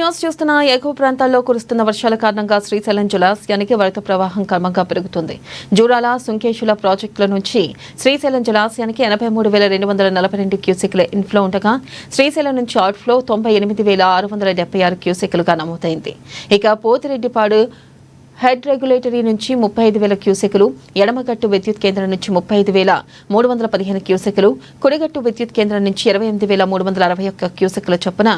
News చూస్తున్న ఎగువ ప్రాంతాల్లో కురుస్తున్న వర్షాల కారణంగా శ్రీశైలం జలాశయానికి వరద ప్రవాహం క్రమంగా పెరుగుతుంది. జూరాల సుంకేశుల ప్రాజెక్టుల నుంచి శ్రీశైలం జలాశయానికి 83,242 క్యూసెక్ల ఇన్ఫ్లో ఉండగా శ్రీశైలం నుంచి అవుట్ఫ్లో 98,676 క్యూసెక్లుగా నమోదైంది. ఇక పోతిరెడ్డిపాడు హెడ్ రెగ్యులేటరీ నుంచి 35,000 క్యూసెకులు, ఎడమగట్టు విద్యుత్ కేంద్రం నుంచి 35,315 క్యూసెకులు, కుడిగట్టు విద్యుత్ కేంద్రం నుంచి 28,361 క్యూసెకుల చొప్పున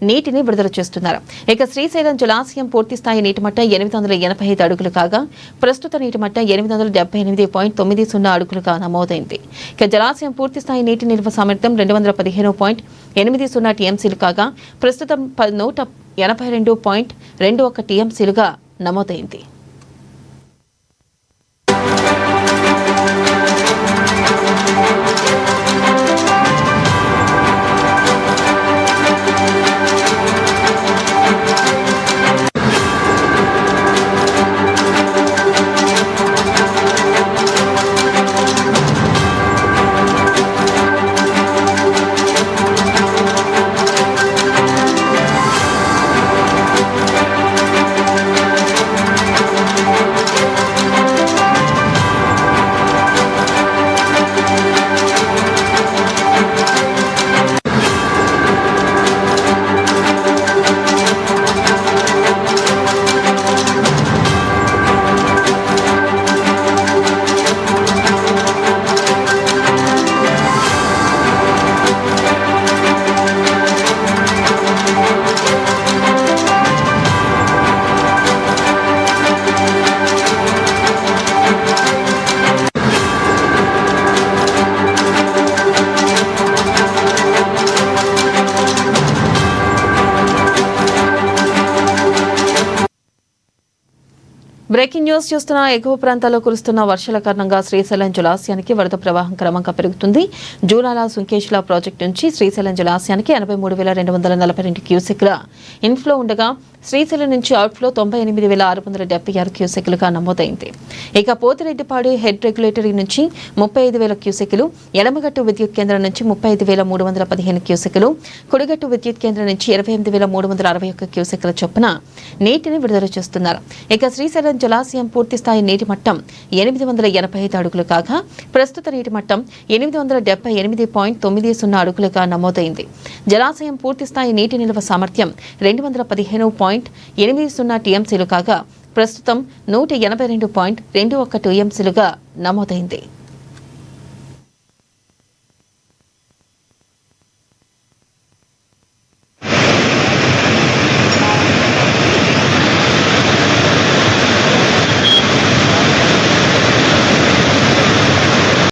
నీటిని విడుదల చేస్తున్నారు. ఇక శ్రీశైలం జలాశయం పూర్తిస్థాయి నీటి మట్టం 885 అడుగులు కాగా ప్రస్తుత నీటి మట్టం 878.90 అడుగులుగా నమోదైంది. ఇక జలాశయం పూర్తిస్థాయి నీటి నిల్వ సామర్థ్యం 215.80 టీఎంసీలు కాగా ప్రస్తుతం 182.21 టీఎంసీలుగా నమోదైంది. బ్రేకింగ్ న్యూస్ చూస్తున్న ఎగువ ప్రాంతాల్లో కురుస్తున్న వర్షాల కారణంగా శ్రీశైలం జలాశయానికి వరద ప్రవాహం క్రమంగా పెరుగుతుంది. జూరాల సుంకేశుల ప్రాజెక్టు నుంచి శ్రీశైలం జలాశయానికి 83,242 క్యూసెక్ల ఇన్ఫ్లో ఉండగా శ్రీశైలం నుంచి అవుట్ఫ్లో 98,676 క్యూసెక్లుగా నమోదైంది. ఇక పోతిరెడ్డిపాడు హెడ్ రెగ్యులేటరీ నుంచి 35,000 క్యూసెక్లు, ఎడమగట్టు విద్యుత్ కేంద్రం నుంచి 35,315 క్యూసెక్లు, కుడిగట్టు విద్యుత్ కేంద్రం నుంచి 28,361 క్యూసెక్ల చొప్పున నీటిని విడుదల చేస్తున్నారు. ఇక శ్రీశైలం జలాశయం పూర్తిస్థాయి నీటి మట్టం 885 అడుగులు కాగా ప్రస్తుత నీటి మట్టం 878.90 అడుగులుగా నమోదైంది. జలాశయం పూర్తిస్థాయి నీటి నిల్వ సామర్థ్యం 215.80 టీఎంసీలు కాగా ప్రస్తుతం 182.21 టీఎంసీలుగా నమోదైంది.